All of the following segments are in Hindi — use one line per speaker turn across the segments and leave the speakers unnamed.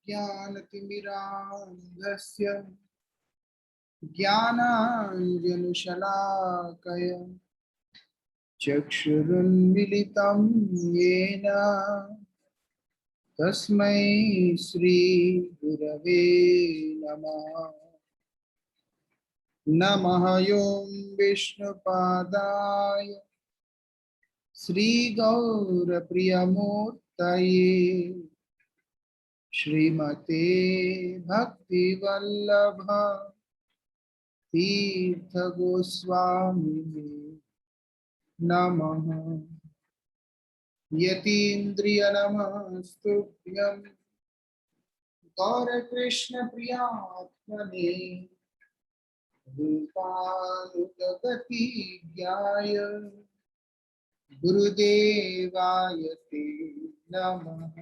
ज्ञानतिमिरान्धस्य ज्ञानाञ्जनशलाकया चक्षुरुन्मिलितं येन तस्मै श्रीगुरवे नमः। नमः ॐ विष्णुपादाय श्रीगौरप्रियमूर्तये श्रीमते भक्तिवल्लभ तीर्थगोस्वामिने नमः। यतीन्द्रियनमस्तुभ्यं गौरकृष्णप्रियात्मने रूपानुगतिज्ञाय गुरुदेवाय ते नमः।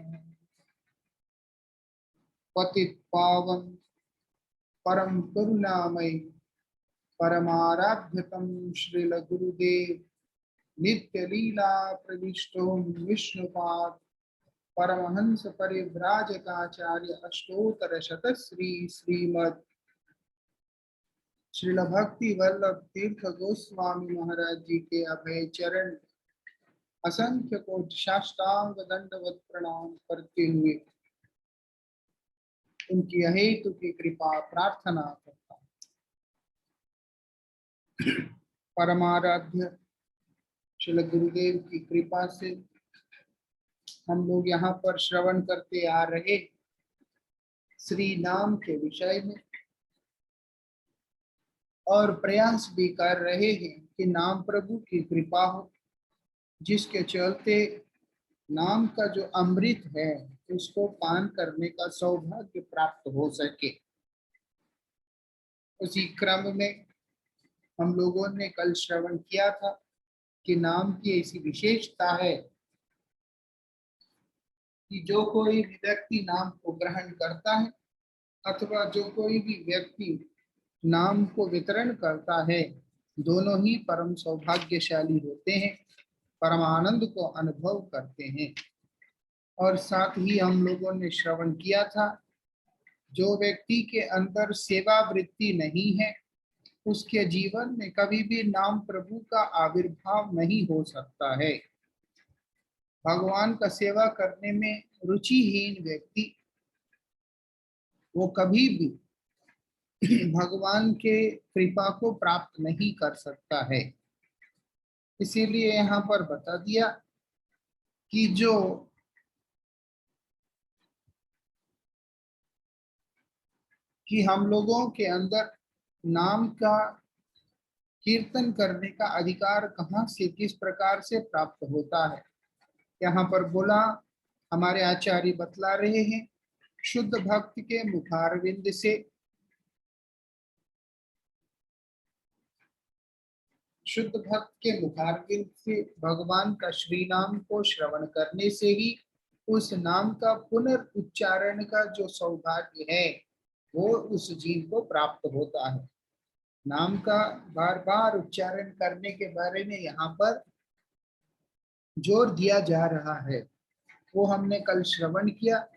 पतित पावन परम करुणामय परमाराध्यतम श्रील गुरुदेव नित्य लीला प्रविष्टो विष्णुपाद परमहंस परिव्राजकाचार्य अष्टोत्तर शतश्री श्रीमद श्रील भक्ति वल्लभ तीर्थ गोस्वामी महाराज जी के अभय चरण असंख्य कोटि साष्टांग दंडवत प्रणाम करते हुए उनकी अहेतु की कृपा प्रार्थना करता हूं। परमाराध्य श्री गुरुदेव की कृपा से हम लोग यहाँ पर श्रवण करते आ रहे श्री नाम के विषय में और प्रयास भी कर रहे हैं कि नाम प्रभु की कृपा हो, जिसके चलते नाम का जो अमृत है उसको पान करने का सौभाग्य प्राप्त हो सके। उसी क्रम में हम लोगों ने कल श्रवण किया था कि नाम की ऐसी विशेषता है कि जो कोई भी व्यक्ति नाम को ग्रहण करता है अथवा जो कोई भी व्यक्ति नाम को वितरण करता है, दोनों ही परम सौभाग्यशाली होते हैं, परम आनंद को अनुभव करते हैं। और साथ ही हम लोगों ने श्रवण किया था, जो व्यक्ति के अंदर सेवा वृत्ति नहीं है उसके जीवन में कभी भी नाम प्रभु का आविर्भाव नहीं हो सकता है। भगवान का सेवा करने में रुचिहीन व्यक्ति वो कभी भी भगवान के कृपा को प्राप्त नहीं कर सकता है। इसीलिए यहाँ पर बता दिया कि हम लोगों के अंदर नाम का कीर्तन करने का अधिकार कहाँ से किस प्रकार से प्राप्त होता है। यहाँ पर बोला, हमारे आचार्य बतला रहे हैं, शुद्ध भक्त के मुखारविंद से, शुद्ध भक्त के मुखारविंद से भगवान का श्री नाम को श्रवण करने से ही उस नाम का पुनर्उच्चारण का जो सौभाग्य है वो उस जीव को प्राप्त होता है। नाम का बार बार उच्चारण करने के बारे में यहाँ पर जोर दिया जा रहा है, वो हमने कल श्रवण किया।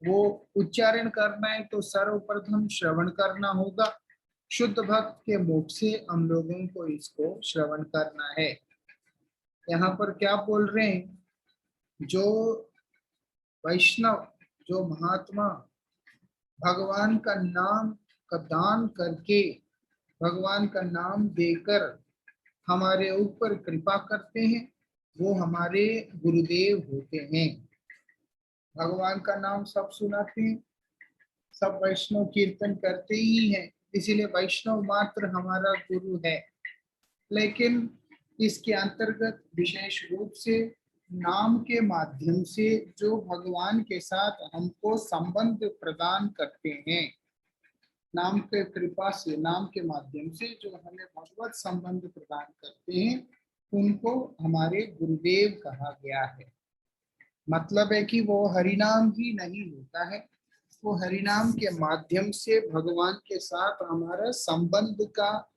वो उच्चारण करना है तो सर्वप्रथम श्रवण करना होगा। शुद्ध भक्त के मुख से हम लोगों को इसको श्रवण करना है। यहाँ पर क्या बोल रहे हैं, जो वैष्णव, जो महात्मा भगवान का नाम का दान करके, भगवान का नाम देकर हमारे ऊपर कृपा करते हैं, वो हमारे गुरुदेव होते हैं। भगवान का नाम सब सुनाते हैं, सब वैष्णव कीर्तन करते ही हैं, इसीलिए वैष्णव मात्र हमारा गुरु है। लेकिन इसके अंतर्गत विशेष रूप से नाम के माध्यम से जो भगवान के साथ हमको संबंध प्रदान करते हैं, नाम के कृपा से, नाम के माध्यम से जो हमें भगवत संबंध प्रदान करते हैं, उनको हमारे गुरुदेव कहा गया है। मतलब है कि वो हरिनाम ही नहीं होता है, वो हरिनाम के माध्यम से भगवान के साथ हमारा संबंध का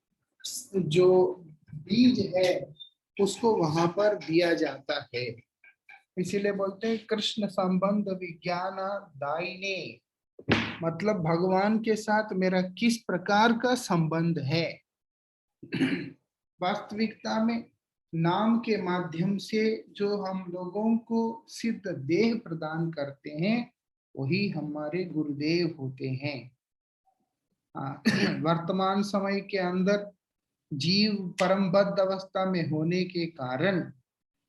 जो बीज है उसको वहां पर दिया जाता है। इसीलिए बोलते हैं कृष्ण संबंध विज्ञान दायिने, मतलब भगवान के साथ मेरा किस प्रकार का संबंध है। वास्तविकता में नाम के माध्यम से जो हम लोगों को सिद्ध देह प्रदान करते हैं वही हमारे गुरुदेव होते हैं। वर्तमान समय के अंदर जीव परमबद्ध अवस्था में होने के कारण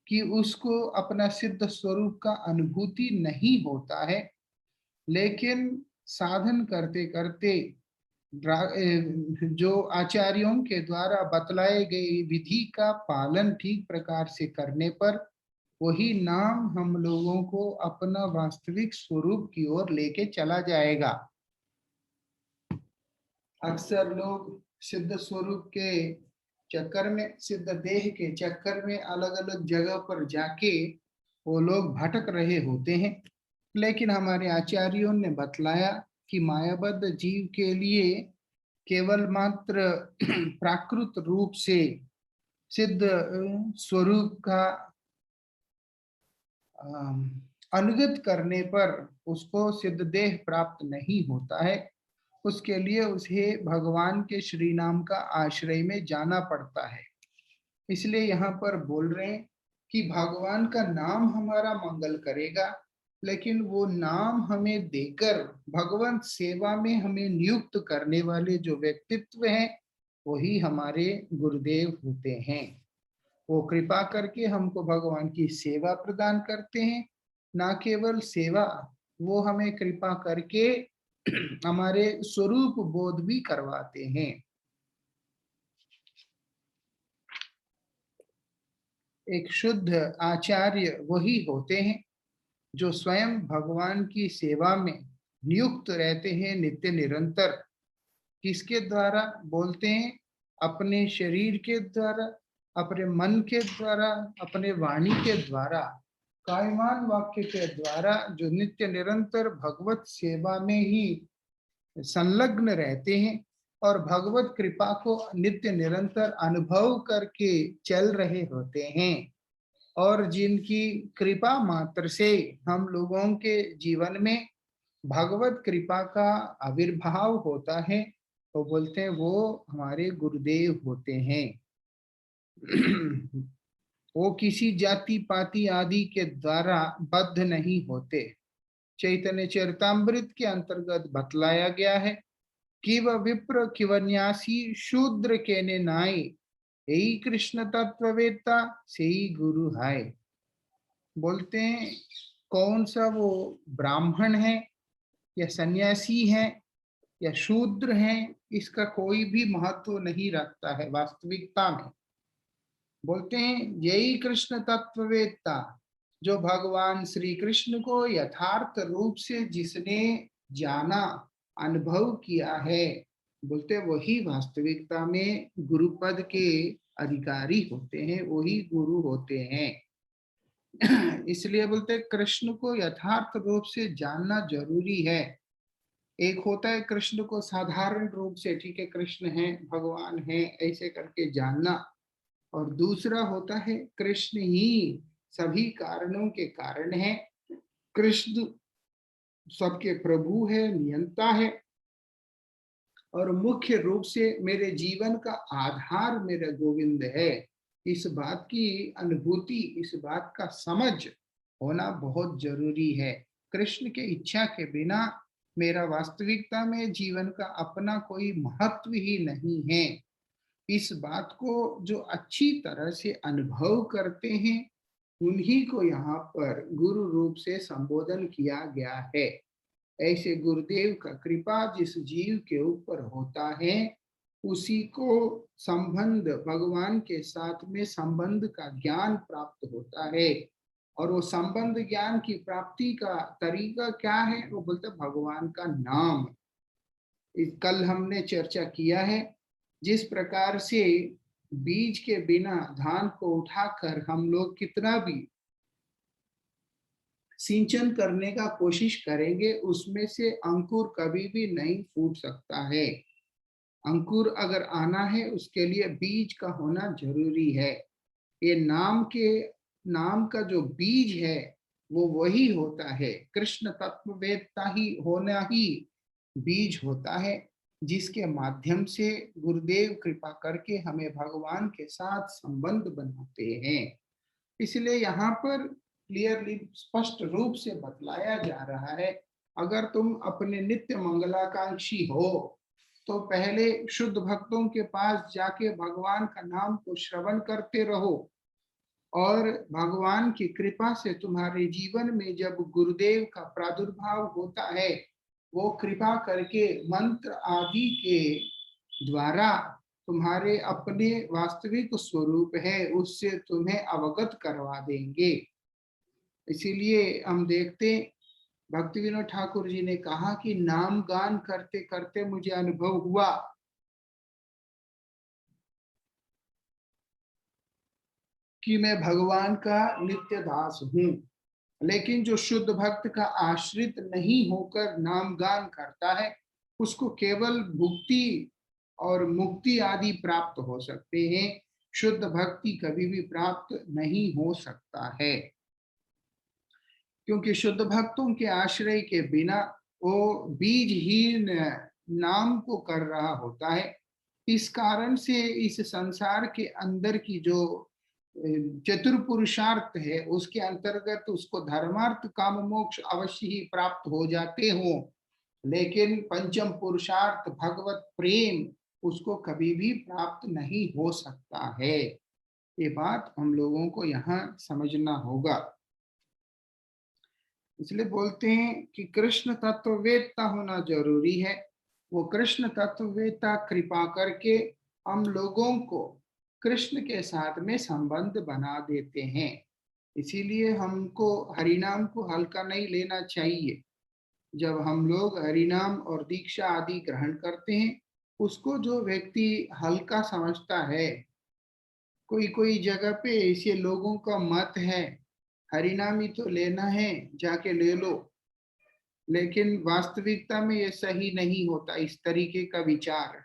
कि उसको अपना सिद्ध स्वरूप का अनुभूति नहीं होता है, लेकिन साधन करते करते जो आचार्यों के द्वारा बतलाए गए विधि का पालन ठीक प्रकार से करने पर वही नाम हम लोगों को अपना वास्तविक स्वरूप की ओर लेके चला जाएगा। अक्सर लोग सिद्ध स्वरूप के चक्कर में, सिद्ध देह के चक्कर में अलग अलग जगह पर जाके वो लोग भटक रहे होते हैं, लेकिन हमारे आचार्यों ने बतलाया कि मायाबद्ध जीव के लिए केवल मात्र प्राकृत रूप से सिद्ध स्वरूप का अनुगत करने पर उसको सिद्ध देह प्राप्त नहीं होता है। उसके लिए उसे भगवान के श्री नाम का आश्रय में जाना पड़ता है। इसलिए यहाँ पर बोल रहे हैं कि भगवान का नाम हमारा मंगल करेगा, लेकिन वो नाम हमें देकर भगवान सेवा में हमें नियुक्त करने वाले जो व्यक्तित्व हैं वही हमारे गुरुदेव होते हैं। वो कृपा करके हमको भगवान की सेवा प्रदान करते हैं। ना केवल सेवा, वो हमें कृपा करके हमारे स्वरूप बोध भी करवाते हैं। एक शुद्ध आचार्य वही होते हैं जो स्वयं भगवान की सेवा में नियुक्त रहते हैं नित्य निरंतर। किसके द्वारा बोलते हैं? अपने शरीर के द्वारा, अपने मन के द्वारा, अपने वाणी के द्वारा, कायमान वाक्य के द्वारा जो नित्य निरंतर भगवत सेवा में ही संलग्न रहते हैं और भगवत कृपा को नित्य निरंतर अनुभव करके चल रहे होते हैं, और जिनकी कृपा मात्र से हम लोगों के जीवन में भगवत कृपा का आविर्भाव होता है, तो बोलते हैं वो हमारे गुरुदेव होते हैं। वो किसी जाति पाति आदि के द्वारा बद्ध नहीं होते। चैतन्य चरितामृत के अंतर्गत बतलाया गया है कि वह विप्र किवन्यासी शूद्र के ने नाई, यही कृष्ण तत्ववेत्ता से ही गुरु है। बोलते हैं कौन सा वो ब्राह्मण है या सन्यासी है या शूद्र है, इसका कोई भी महत्व नहीं रखता है। वास्तविकता में बोलते हैं यही कृष्ण तत्ववेत्ता, जो भगवान श्री कृष्ण को यथार्थ रूप से जिसने जाना, अनुभव किया है, बोलते वही वास्तविकता में गुरु पद के अधिकारी होते हैं, वही गुरु होते हैं। इसलिए बोलते कृष्ण को यथार्थ रूप से जानना जरूरी है। एक होता है कृष्ण को साधारण रूप से, ठीक है कृष्ण है, भगवान है, ऐसे करके जानना, और दूसरा होता है कृष्ण ही सभी कारणों के कारण है, कृष्ण सबके प्रभु है, नियंता है, और मुख्य रूप से मेरे जीवन का आधार मेरा गोविंद है। इस बात की अनुभूति, इस बात का समझ होना बहुत जरूरी है। कृष्ण के इच्छा के बिना मेरा वास्तविकता में जीवन का अपना कोई महत्व ही नहीं है। इस बात को जो अच्छी तरह से अनुभव करते हैं उन्हीं को यहाँ पर गुरु रूप से संबोधन किया गया है। ऐसे गुरुदेव का कृपा जिस जीव के ऊपर होता है उसी को संबंध, भगवान के साथ में संबंध का ज्ञान प्राप्त होता है। और वो संबंध ज्ञान की प्राप्ति का तरीका क्या है? वो बोलते भगवान का नाम। कल हमने चर्चा किया है जिस प्रकार से बीज के बिना धान को उठाकर हम लोग कितना भी सिंचन करने का कोशिश करेंगे, उसमें से अंकुर कभी भी नहीं फूट सकता है। अंकुर अगर आना है उसके लिए बीज का होना जरूरी है। ये नाम का जो बीज है वो वही होता है। कृष्ण तत्ववेत्ता ही होना ही बीज होता है, जिसके माध्यम से गुरुदेव कृपा करके हमें भगवान के साथ संबंध बनाते हैं। इसलिए यहाँ पर क्लियरली स्पष्ट रूप से बतलाया जा रहा है, अगर तुम अपने नित्य मंगलाकांक्षी हो तो पहले शुद्ध भक्तों के पास जाके भगवान का नाम को श्रवण करते रहो, और भगवान की कृपा से तुम्हारे जीवन में जब गुरुदेव का प्रादुर्भाव होता है, वो कृपा करके मंत्र आदि के द्वारा तुम्हारे अपने वास्तविक स्वरूप है उससे तुम्हें अवगत करवा देंगे। इसीलिए हम देखते, भक्ति विनोद ठाकुर जी ने कहा कि नाम गान करते करते मुझे अनुभव हुआ कि मैं भगवान का नित्य दास हूँ। लेकिन जो शुद्ध भक्त का आश्रित नहीं होकर नाम गान करता है, उसको केवल भुक्ति और मुक्ति आदि प्राप्त हो सकते हैं, शुद्ध भक्ति कभी भी प्राप्त नहीं हो सकता है। क्योंकि शुद्ध भक्तों के आश्रय के बिना वो बीजहीन नाम को कर रहा होता है। इस कारण से इस संसार के अंदर की जो चतुर्पुरुषार्थ है उसके अंतर्गत उसको धर्मार्थ काम मोक्ष अवश्य ही प्राप्त हो जाते हो, लेकिन पंचम पुरुषार्थ भगवत प्रेम उसको कभी भी प्राप्त नहीं हो सकता है। ये बात हम लोगों को यहाँ समझना होगा। इसलिए बोलते हैं कि कृष्ण तत्ववेत्ता होना जरूरी है। वो कृष्ण तत्ववेत्ता कृपा करके हम लोगों को कृष्ण के साथ में संबंध बना देते हैं। इसीलिए हमको हरिनाम को हल्का नहीं लेना चाहिए। जब हम लोग हरिनाम और दीक्षा आदि ग्रहण करते हैं, उसको जो व्यक्ति हल्का समझता है, कोई कोई जगह पे ऐसे लोगों का मत है, हरिनाम ही तो लेना है, जाके ले लो, लेकिन वास्तविकता में ये सही नहीं होता इस तरीके का विचार।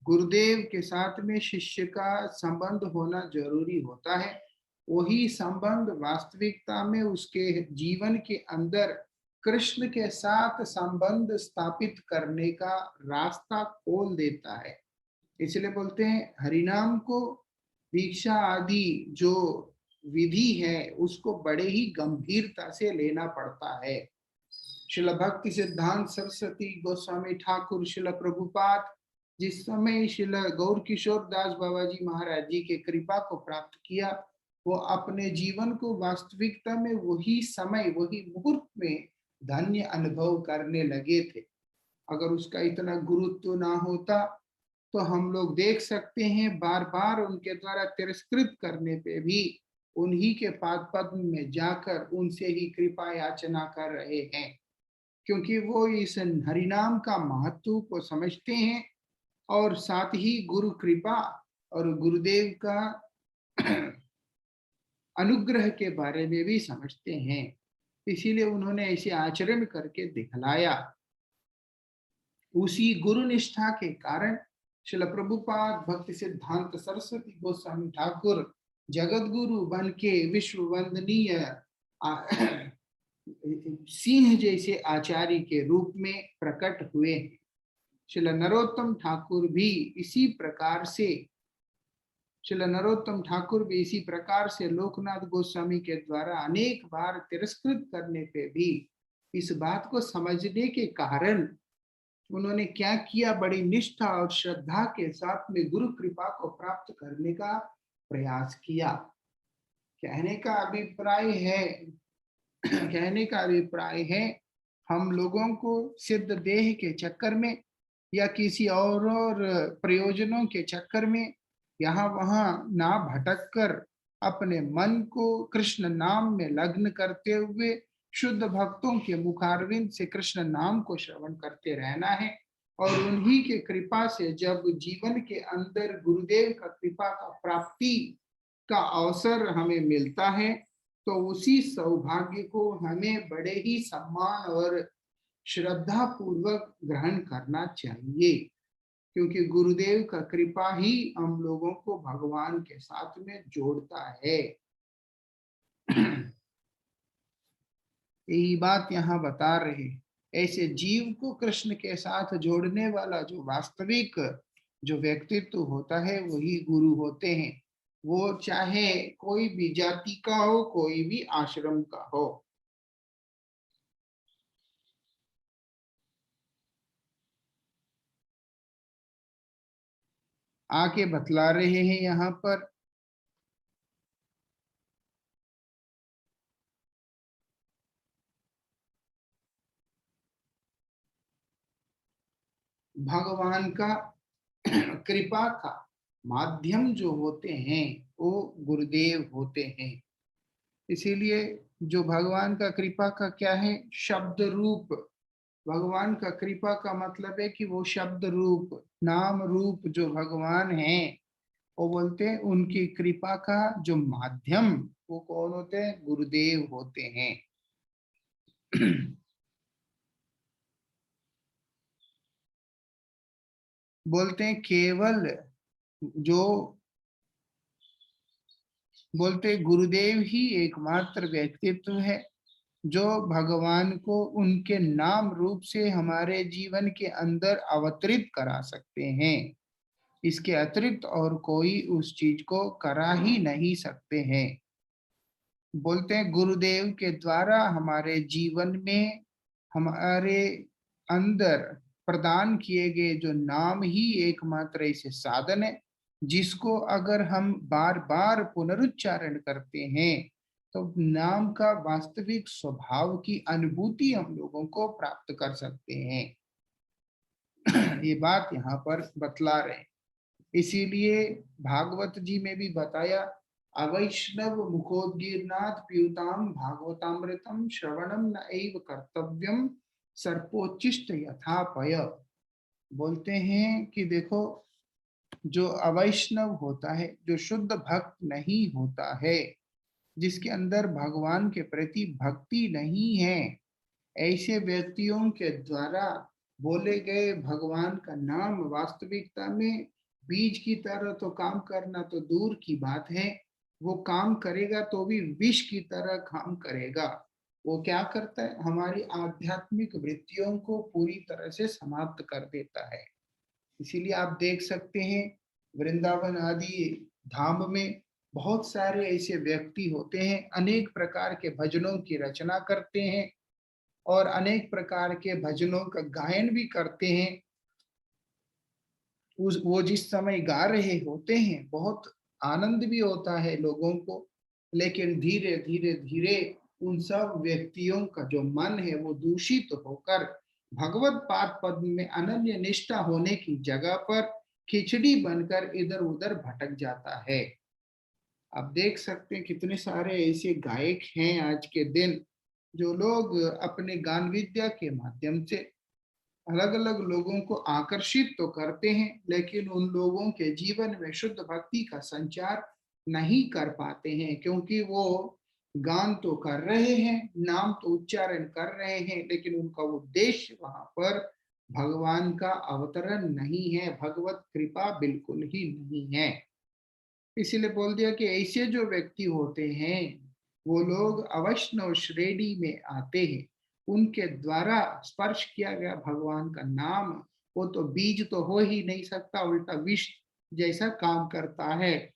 गुरुदेव के साथ में शिष्य का संबंध होना जरूरी होता है। वही संबंध वास्तविकता में उसके जीवन के अंदर कृष्ण के साथ संबंध स्थापित करने का रास्ता खोल देता है। इसलिए बोलते हैं हरिनाम को दीक्षा आदि जो विधि है उसको बड़े ही गंभीरता से लेना पड़ता है। शिल भक्ति सिद्धांत सरस्वती गोस्वामी ठाकुर शिल प्रभुपाद जिस समय शिल गौर किशोर दास बाबा जी महाराज जी के कृपा को प्राप्त किया, वो अपने जीवन को वास्तविकता में वही समय वही मुहूर्त में धन्य अनुभव करने लगे थे। अगर उसका इतना गुरुत्व ना होता तो हम लोग देख सकते हैं बार बार उनके द्वारा तिरस्कृत करने पे भी उन्हीं के पाद पद्म में जाकर उनसे ही कृपा याचना कर रहे हैं, क्योंकि वो इस हरिनाम का महत्व को समझते हैं और साथ ही गुरु कृपा और गुरुदेव का अनुग्रह के बारे में भी समझते हैं। इसीलिए उन्होंने ऐसे आचरण करके दिखलाया। उसी गुरु निष्ठा के कारण श्रील प्रभुपाद भक्ति सिद्धांत सरस्वती गोस्वामी ठाकुर जगत गुरु बन के विश्व वंदनीय सिंह जैसे आचार्य के रूप में प्रकट हुए। श्रील नरोत्तम ठाकुर भी इसी प्रकार से लोकनाथ गोस्वामी के द्वारा अनेक बार तिरस्कृत करने पे भी इस बात को समझने के कारण उन्होंने क्या किया, बड़ी निष्ठा और श्रद्धा के साथ में गुरु कृपा को प्राप्त करने का प्रयास किया। कहने का अभिप्राय है हम लोगों को सिद्ध देह के चक्कर में या किसी और प्रयोजनों के चक्कर में यहाँ वहां ना भटक कर अपने मन को कृष्ण नाम में लग्न करते हुए शुद्ध भक्तों के मुखारविंद से कृष्ण नाम को श्रवण करते रहना है। और उन्हीं के कृपा से जब जीवन के अंदर गुरुदेव का कृपा का प्राप्ति का अवसर हमें मिलता है, तो उसी सौभाग्य को हमें बड़े ही सम्मान और श्रद्धा पूर्वक ग्रहण करना चाहिए, क्योंकि गुरुदेव का कृपा ही हम लोगों को भगवान के साथ में जोड़ता है। यही बात यहाँ बता रहे। ऐसे जीव को कृष्ण के साथ जोड़ने वाला जो वास्तविक जो व्यक्तित्व होता है वही गुरु होते हैं। वो चाहे कोई भी जाति का हो, कोई भी आश्रम का हो। आके बतला रहे हैं यहाँ पर, भगवान का कृपा का माध्यम जो होते हैं वो गुरुदेव होते हैं। इसीलिए जो भगवान का कृपा का क्या है, शब्द रूप। भगवान का कृपा का मतलब है कि वो शब्द रूप नाम रूप जो भगवान है, वो बोलते हैं उनकी कृपा का जो माध्यम वो कौन होते हैं, गुरुदेव होते हैं। बोलते हैं केवल जो बोलते गुरुदेव ही एकमात्र व्यक्तित्व है जो भगवान को उनके नाम रूप से हमारे जीवन के अंदर अवतरित करा सकते हैं। इसके अतिरिक्त और कोई उस चीज को करा ही नहीं सकते हैं। बोलते हैं गुरुदेव के द्वारा हमारे जीवन में हमारे अंदर प्रदान किए गए जो नाम ही एकमात्र ऐसे साधन है जिसको अगर हम बार बार पुनरुच्चारण करते हैं तो नाम का वास्तविक स्वभाव की अनुभूति हम लोगों को प्राप्त कर सकते हैं। ये बात यहाँ पर बतला रहे हैं। इसीलिए भागवत जी में भी बताया, अवैष्णव मुखोदगीर्णात् पीयूताम भागवतामृतम श्रवणम न एव कर्तव्यम सर्पोच्चिष्ट यथा पय। बोलते हैं कि देखो, जो अवैष्णव होता है, जो शुद्ध भक्त नहीं होता है, जिसके अंदर भगवान के प्रति भक्ति नहीं है, ऐसे व्यक्तियों के द्वारा बोले गए भगवान का नाम वास्तविकता में बीज की तरह तो काम करना तो दूर की बात है, वो काम करेगा तो भी विष की तरह काम करेगा। वो क्या करता है, हमारी आध्यात्मिक वृत्तियों को पूरी तरह से समाप्त कर देता है। इसीलिए आप देख सकते हैं वृंदावन आदि धाम में बहुत सारे ऐसे व्यक्ति होते हैं, अनेक प्रकार के भजनों की रचना करते हैं और अनेक प्रकार के भजनों का गायन भी करते हैं। उस वो जिस समय गा रहे होते हैं बहुत आनंद भी होता है लोगों को, लेकिन धीरे धीरे धीरे उन सब व्यक्तियों का जो मन है वो दूषित होकर भगवत पाद पद में अनन्य निष्ठा होने की जगह पर खिचड़ी बनकर इधर उधर भटक जाता है। आप देख सकते हैं कितने सारे ऐसे गायक हैं आज के दिन जो लोग अपने गान विद्या के माध्यम से अलग अलग लोगों को आकर्षित तो करते हैं, लेकिन उन लोगों के जीवन में शुद्ध भक्ति का संचार नहीं कर पाते हैं, क्योंकि वो गान तो कर रहे हैं, नाम तो उच्चारण कर रहे हैं, लेकिन उनका उद्देश्य वहां पर भगवान का अवतरण नहीं है, भगवत कृपा बिल्कुल ही नहीं है। इसीलिए बोल दिया कि ऐसे जो व्यक्ति होते हैं वो लोग अवैष्णव श्रेणी में आते हैं। उनके द्वारा स्पर्श किया गया भगवान का नाम वो तो बीज तो हो ही नहीं सकता, उल्टा विष जैसा काम करता है।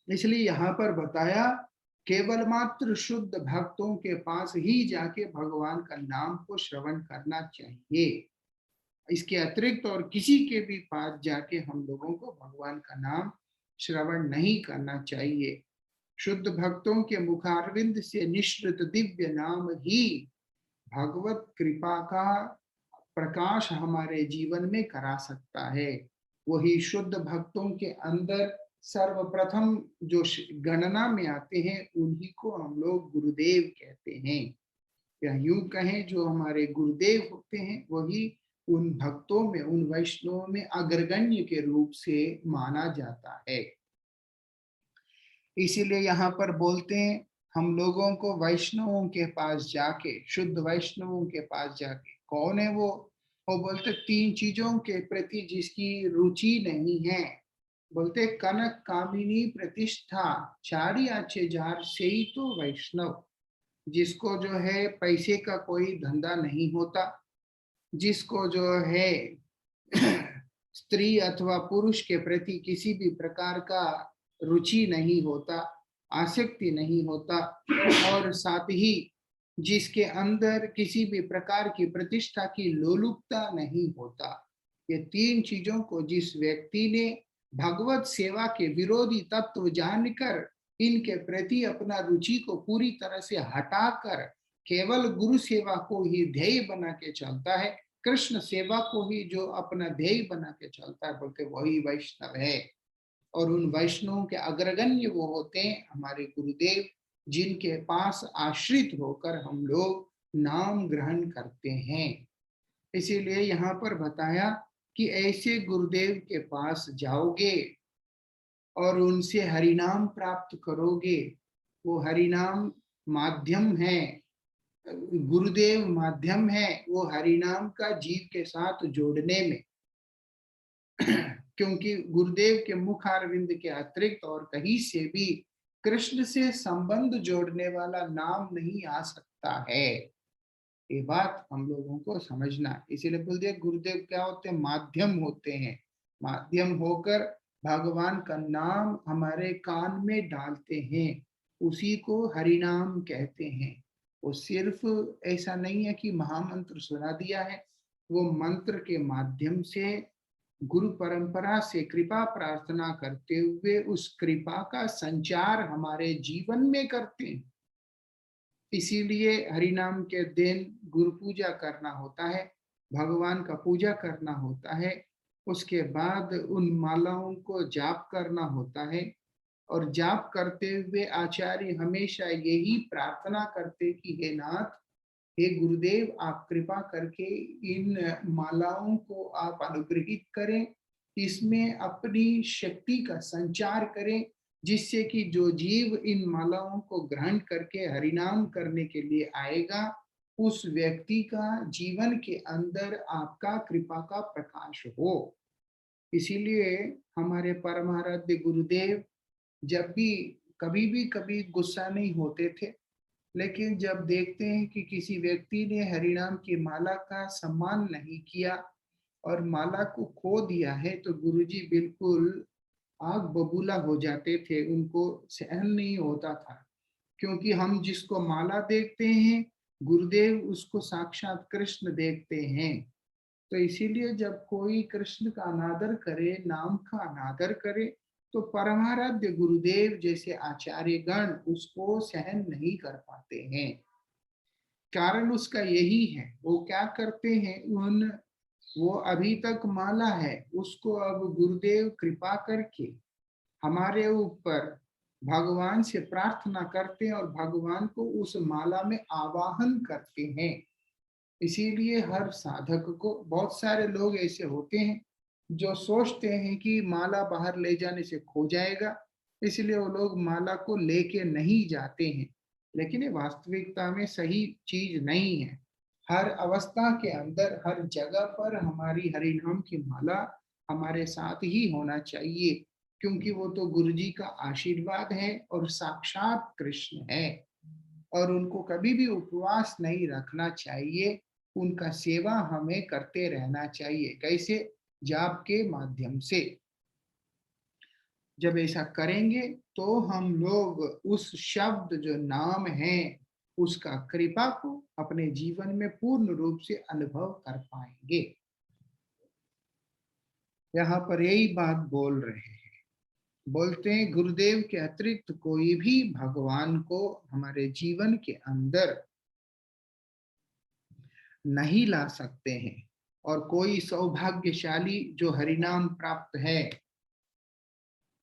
इसलिए यहाँ पर बताया केवल मात्र शुद्ध भक्तों के पास ही जाके भगवान का नाम को श्रवण करना चाहिए। इसके अतिरिक्त और किसी के भी पास जाके हम लोगों को भगवान का नाम श्रवण नहीं करना चाहिए। शुद्ध भक्तों के मुखारविंद से निश्रित दिव्य नाम ही भगवत कृपा का प्रकाश हमारे जीवन में करा सकता है। वही शुद्ध भक्तों के अंदर सर्वप्रथम जो गणना में आते हैं उन्हीं को हम लोग गुरुदेव कहते हैं, या यूं कहें जो हमारे गुरुदेव होते हैं वही उन भक्तों में, उन वैष्णवों में अग्रगण्य के रूप से माना जाता है। इसीलिए यहाँ पर बोलते हैं हम लोगों को वैष्णवों के पास जाके, शुद्ध वैष्णवों के पास जाके, कौन है वो बोलते तीन चीजों के प्रति जिसकी रुचि नहीं है, बोलते कनक कामिनी प्रतिष्ठा चारी आचे जार से ही तो वैष्णव। जिसको जो है पैसे का कोई धंधा नहीं होता, जिसको जो है स्त्री अथवा पुरुष के प्रति किसी भी प्रकार का रुचि नहीं होता, आसक्ति नहीं होता, और साथ ही जिसके अंदर किसी भी प्रकार की प्रतिष्ठा की लोलुपता नहीं होता। ये तीन चीजों को जिस व्यक्ति ने भगवत सेवा के विरोधी तत्व जानकर इनके प्रति अपना रुचि को पूरी तरह से हटाकर केवल गुरु सेवा को ही ध्येय बना के चलता है, कृष्ण सेवा को ही जो अपना ध्येय बना के चलता है, बोलते वही वैष्णव है। और उन वैष्णवों के अग्रगण्य वो होते हैं हमारे गुरुदेव, जिनके पास आश्रित होकर हम लोग नाम ग्रहण करते हैं। इसीलिए यहाँ पर बताया कि ऐसे गुरुदेव के पास जाओगे और उनसे हरिनाम प्राप्त करोगे। वो हरिनाम माध्यम है, गुरुदेव माध्यम है वो हरिनाम का जीव के साथ जोड़ने में। क्योंकि गुरुदेव के मुख अरविंद के अतिरिक्त और कहीं से भी कृष्ण से संबंध जोड़ने वाला नाम नहीं आ सकता है। ये बात हम लोगों को समझना। इसीलिए बोलते गुरुदेव क्या होते हैं, माध्यम होते हैं। माध्यम होकर भगवान का नाम हमारे कान में डालते हैं, उसी को हरिनाम कहते हैं। वो सिर्फ ऐसा नहीं है कि महामंत्र सुना दिया है, वो मंत्र के माध्यम से गुरु परंपरा से कृपा प्रार्थना करते हुए उस कृपा का संचार हमारे जीवन में करते हैं। इसीलिए हरिनाम के दिन गुरु पूजा करना होता है, भगवान का पूजा करना होता है, उसके बाद उन मालाओं को जाप करना होता है। और जाप करते हुए आचार्य हमेशा यही प्रार्थना करते कि हे नाथ, हे गुरुदेव, आप कृपा करके इन मालाओं को आप अनुग्रहित करें, इसमें अपनी शक्ति का संचार करें, जिससे कि जो जीव इन मालाओं को ग्रहण करके हरिनाम करने के लिए आएगा, उस व्यक्ति का जीवन के अंदर आपका कृपा का प्रकाश हो। इसीलिए हमारे परमाराध्य गुरुदेव जब भी कभी गुस्सा नहीं होते थे, लेकिन जब देखते हैं कि किसी व्यक्ति ने हरिनाम की माला का सम्मान नहीं किया और माला को खो दिया है, तो गुरुजी बिल्कुल आग बबूला हो जाते थे, उनको सहन नहीं होता था। क्योंकि हम जिसको माला देखते हैं, गुरुदेव उसको साक्षात कृष्ण देखते हैं। तो इसीलिए जब कोई कृष्ण का अनादर करे, नाम का अनादर करे, तो परमाराध्य गुरुदेव जैसे आचार्य गण उसको सहन नहीं कर पाते हैं। कारण उसका यही है, वो क्या करते हैं, वो अभी तक माला है, उसको अब गुरुदेव कृपा करके हमारे ऊपर भगवान से प्रार्थना करते हैं और भगवान को उस माला में आवाहन करते हैं। इसीलिए हर साधक को, बहुत सारे लोग ऐसे होते हैं जो सोचते हैं कि माला बाहर ले जाने से खो जाएगा, इसलिए वो लोग माला को लेके नहीं जाते हैं। लेकिन ये वास्तविकता में सही चीज नहीं है। हर अवस्था के अंदर, हर जगह पर हमारी हरिनाम की माला हमारे साथ ही होना चाहिए, क्योंकि वो तो गुरु जी का आशीर्वाद है और साक्षात कृष्ण है। और उनको कभी भी उपवास नहीं रखना चाहिए, उनका सेवा हमें करते रहना चाहिए। कैसे? जाप के माध्यम से। जब ऐसा करेंगे तो हम लोग उस शब्द जो नाम है उसका कृपा को अपने जीवन में पूर्ण रूप से अनुभव कर पाएंगे। यहाँ पर यही बात बोल रहे हैं। बोलते हैं गुरुदेव के अतिरिक्त कोई भी भगवान को हमारे जीवन के अंदर नहीं ला सकते हैं। और कोई सौभाग्यशाली जो हरिनाम प्राप्त है,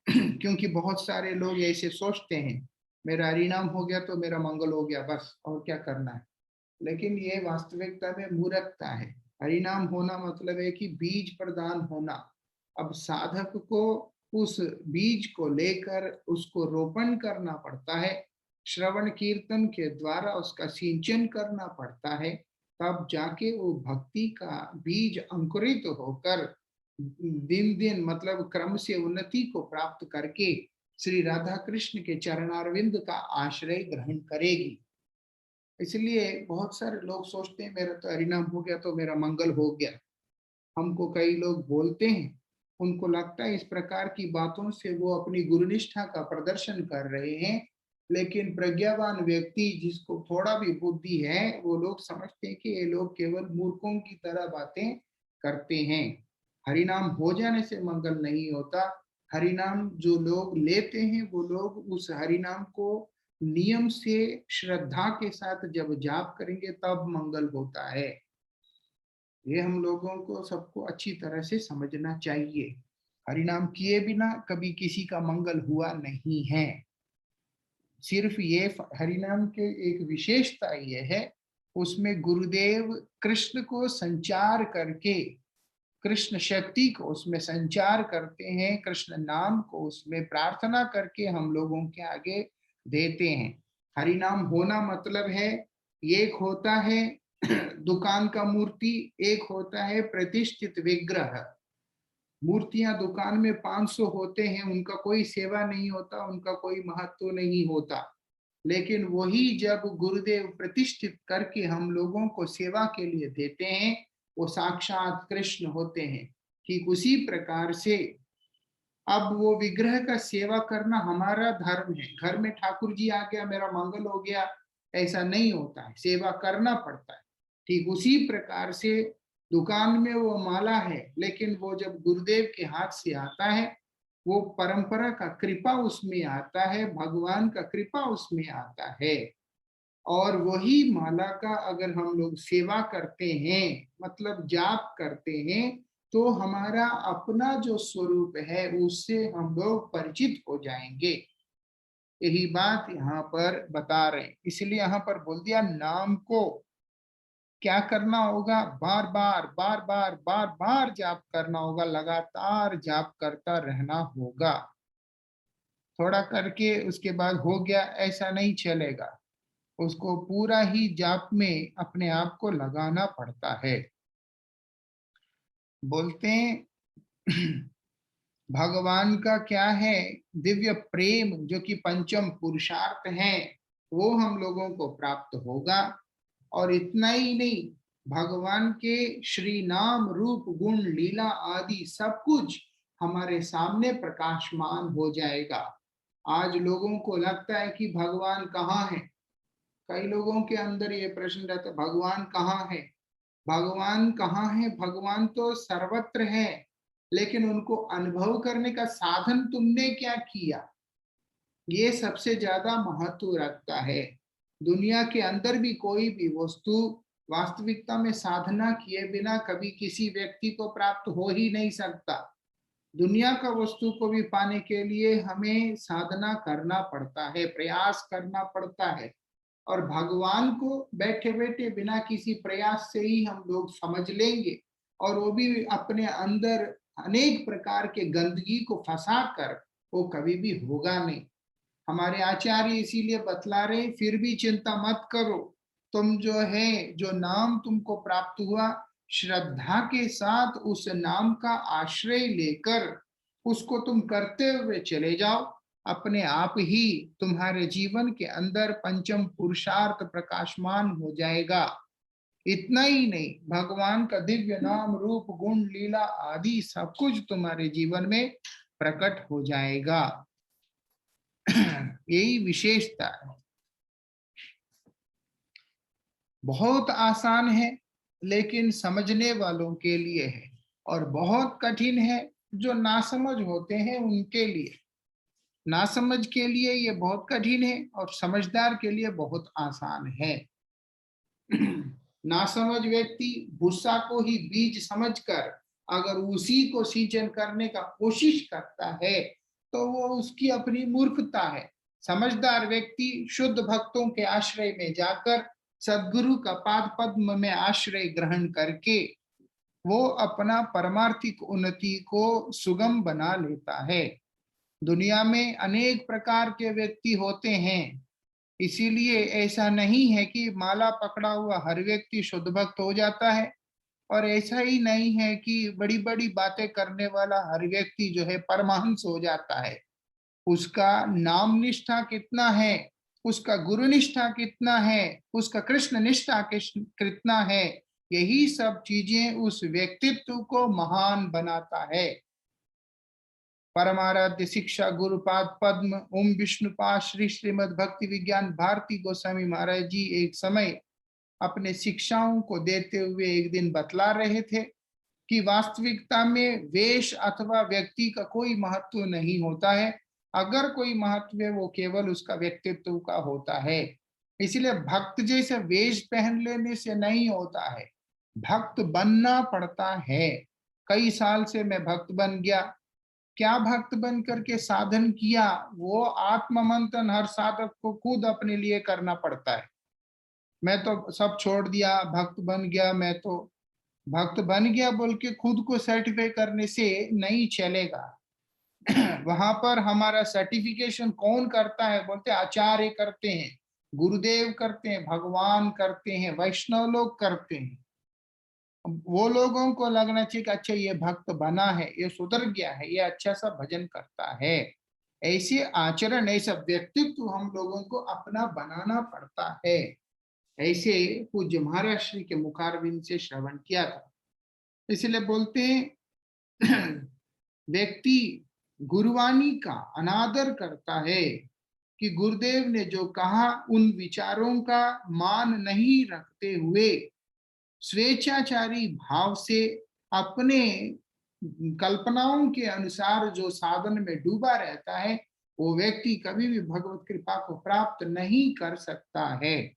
क्योंकि बहुत सारे लोग ऐसे सोचते हैं मेरा हरिनाम हो गया तो मेरा मंगल हो गया, बस और क्या करना है। लेकिन ये वास्तविकता में मूर्खता है। हरिनाम होना मतलब है कि बीज प्रदान होना। अब साधक को उस बीज को लेकर उसको रोपण करना पड़ता है, श्रवण कीर्तन के द्वारा उसका सिंचन करना पड़ता है, तब जाके वो भक्ति का बीज अंकुरित होकर दिन दिन मतलब क्रम से उन्नति को प्राप्त करके श्री राधा कृष्ण के चरणारविंद का आश्रय ग्रहण करेगी। इसलिए बहुत सारे लोग सोचते हैं मेरा तो हरिनाम हो गया तो मेरा मंगल हो गया। हमको कई लोग बोलते हैं, उनको लगता है इस प्रकार की बातों से वो अपनी गुरुनिष्ठा का प्रदर्शन कर रहे हैं। लेकिन प्रज्ञावान व्यक्ति जिसको थोड़ा भी बुद्धि है, वो लोग समझते हैं कि ये लोग केवल मूर्खों की तरह बातें करते हैं। हरिनाम हो जाने से मंगल नहीं होता। हरिनाम जो लोग लेते हैं वो लोग उस हरिनाम को नियम से श्रद्धा के साथ जब जाप करेंगे तब मंगल होता है। ये हम लोगों को सबको अच्छी तरह से समझना चाहिए। हरिनाम किए बिना कभी किसी का मंगल हुआ नहीं है। सिर्फ ये हरिनाम के एक विशेषता ये है, उसमें गुरुदेव कृष्ण को संचार करके, कृष्ण शक्ति को उसमें संचार करते हैं, कृष्ण नाम को उसमें प्रार्थना करके हम लोगों के आगे देते हैं। हरिनाम होना मतलब है, एक होता है दुकान का मूर्ति, एक होता है प्रतिष्ठित विग्रह। मूर्तियां दुकान में 500 होते हैं, उनका कोई सेवा नहीं होता, उनका कोई महत्व नहीं होता। लेकिन वही जब गुरुदेव प्रतिष्ठित करके हम लोगों को सेवा के लिए देते हैं, वो साक्षात कृष्ण होते हैं। ठीक उसी प्रकार से अब वो विग्रह का सेवा करना हमारा धर्म है। घर में ठाकुर जी आ गया मेरा मंगल हो गया, ऐसा नहीं होता है, सेवा करना पड़ता है। ठीक उसी प्रकार से दुकान में वो माला है, लेकिन वो जब गुरुदेव के हाथ से आता है, वो परंपरा का कृपा उसमें आता है, भगवान का कृपा उसमें आता है। और वही माला का अगर हम लोग सेवा करते हैं, मतलब जाप करते हैं, तो हमारा अपना जो स्वरूप है उससे हम लोग परिचित हो जाएंगे। यही बात यहाँ पर बता रहे हैं। इसलिए यहाँ पर बोल दिया नाम को क्या करना होगा, बार बार बार बार बार बार जाप करना होगा, लगातार जाप करता रहना होगा। थोड़ा करके उसके बाद हो गया ऐसा नहीं चलेगा, उसको पूरा ही जाप में अपने आप को लगाना पड़ता है। बोलते हैं भगवान का क्या है, दिव्य प्रेम जो कि पंचम पुरुषार्थ है, वो हम लोगों को प्राप्त होगा। और इतना ही नहीं, भगवान के श्री नाम रूप गुण लीला आदि सब कुछ हमारे सामने प्रकाशमान हो जाएगा। आज लोगों को लगता है कि भगवान कहाँ है। कई लोगों के अंदर ये प्रश्न रहता है, भगवान कहाँ है, भगवान कहाँ है। भगवान तो सर्वत्र है, लेकिन उनको अनुभव करने का साधन तुमने क्या किया, ये सबसे ज्यादा महत्व रखता है। दुनिया के अंदर भी कोई भी वस्तु वास्तविकता में साधना किए बिना कभी किसी व्यक्ति को प्राप्त हो ही नहीं सकता। दुनिया का वस्तु को भी पाने के लिए हमें साधना करना पड़ता है, प्रयास करना पड़ता है। और भगवान को बैठे बैठे बिना किसी प्रयास से ही हम लोग समझ लेंगे, और वो भी अपने अंदर अनेक प्रकार के गंदगी को फंसा कर, वो कभी भी होगा नहीं। हमारे आचार्य इसीलिए बतला रहे, फिर भी चिंता मत करो, तुम जो है, जो नाम तुमको प्राप्त हुआ, श्रद्धा के साथ उस नाम का आश्रय लेकर उसको तुम करते हुए चले जाओ, अपने आप ही तुम्हारे जीवन के अंदर पंचम पुरुषार्थ प्रकाशमान हो जाएगा। इतना ही नहीं, भगवान का दिव्य नाम रूप गुण लीला आदि सब कुछ तुम्हारे जीवन में प्रकट हो जाएगा। यही विशेषता है। बहुत आसान है लेकिन समझने वालों के लिए है, और बहुत कठिन है जो नासमझ होते हैं उनके लिए। नासमझ के लिए ये बहुत कठिन है और समझदार के लिए बहुत आसान है। नासमझ व्यक्ति भूसा को ही बीज समझकर अगर उसी को सिंचन करने का कोशिश करता है तो वो उसकी अपनी मूर्खता है। समझदार व्यक्ति शुद्ध भक्तों के आश्रय में जाकर सदगुरु का पाद पद्म में आश्रय ग्रहण करके वो अपना परमार्थिक उन्नति को सुगम बना लेता है। दुनिया में अनेक प्रकार के व्यक्ति होते हैं, इसीलिए ऐसा नहीं है कि माला पकड़ा हुआ हर व्यक्ति शुद्ध भक्त हो जाता है, और ऐसा ही नहीं है कि बड़ी बड़ी बातें करने वाला हर व्यक्ति जो है परमहंस हो जाता है। उसका नाम निष्ठा कितना है, उसका गुरु निष्ठा कितना है, उसका कृष्ण निष्ठा कितना है, यही सब चीजें उस व्यक्तित्व को महान बनाता है। परमाराध्य शिक्षा गुरुपाद पद्म ओम विष्णुपाद श्री श्रीमद भक्ति विज्ञान भारती गोस्वामी महाराज जी एक समय अपने शिक्षाओं को देते हुए एक दिन बतला रहे थे कि वास्तविकता में वेश अथवा व्यक्ति का कोई महत्व नहीं होता है। अगर कोई महत्व है वो केवल उसका व्यक्तित्व का होता है। इसलिए भक्त जैसे वेश पहन लेने से नहीं होता है, भक्त बनना पड़ता है। कई साल से मैं भक्त बन गया, क्या भक्त बन करके साधन किया, वो आत्म मंथन हर साधक को खुद अपने लिए करना पड़ता है। मैं तो सब छोड़ दिया, भक्त बन गया, मैं तो भक्त बन गया बोल के खुद को सर्टिफाई करने से नहीं चलेगा। वहां पर हमारा सर्टिफिकेशन कौन करता है, बोलते आचार्य करते हैं, गुरुदेव करते हैं, भगवान करते हैं, वैष्णव लोग करते हैं। वो लोगों को लगना चाहिए कि अच्छा ये भक्त बना है, ये सुधर गया है, ये अच्छा सा भजन करता है। ऐसे आचरण, ऐसा व्यक्तित्व हम लोगों को अपना बनाना पड़ता है। ऐसे पूज्य महाराज श्री के मुखारविंद से श्रवण किया था। इसलिए बोलते हैं व्यक्ति गुरुवाणी का अनादर करता है कि गुरुदेव ने जो कहा उन विचारों का मान नहीं रखते हुए स्वेच्छाचारी भाव से अपने कल्पनाओं के अनुसार जो साधन में डूबा रहता है, वो व्यक्ति कभी भी भगवत कृपा को प्राप्त नहीं कर सकता है।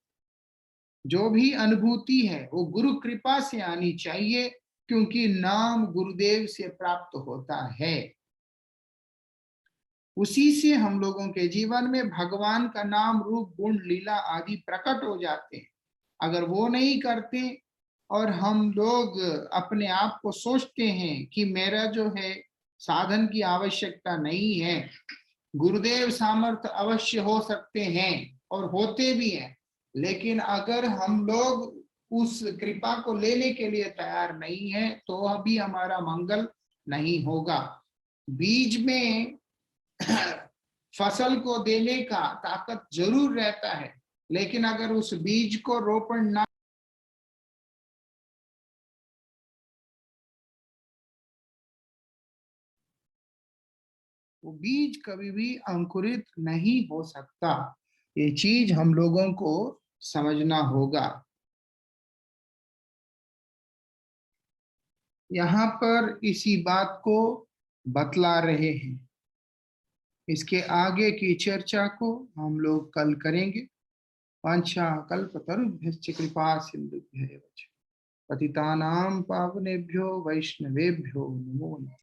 जो भी अनुभूति है वो गुरु कृपा से आनी चाहिए, क्योंकि नाम गुरुदेव से प्राप्त होता है। उसी से हम लोगों के जीवन में भगवान का नाम रूप गुण लीला आदि प्रकट हो जाते हैं। अगर वो नहीं करते और हम लोग अपने आप को सोचते हैं कि मेरा जो है साधन की आवश्यकता नहीं है, गुरुदेव सामर्थ्य अवश्य हो सकते हैं और होते भी हैं, लेकिन अगर हम लोग उस कृपा को लेने के लिए तैयार नहीं है तो अभी हमारा मंगल नहीं होगा। बीज में फसल को देने का ताकत जरूर रहता है, लेकिन अगर उस बीज को रोपण ना, वो बीज कभी भी अंकुरित नहीं हो सकता। ये चीज हम लोगों को समझना होगा। यहाँ पर इसी बात को बतला रहे हैं। इसके आगे की चर्चा को हम लोग कल करेंगे। वांछा कल्पतरुभ्यश्च कृपा सिंधुभ्यैव च पतितानां पावनेभ्यो वैष्णवेभ्यो नमो नमः।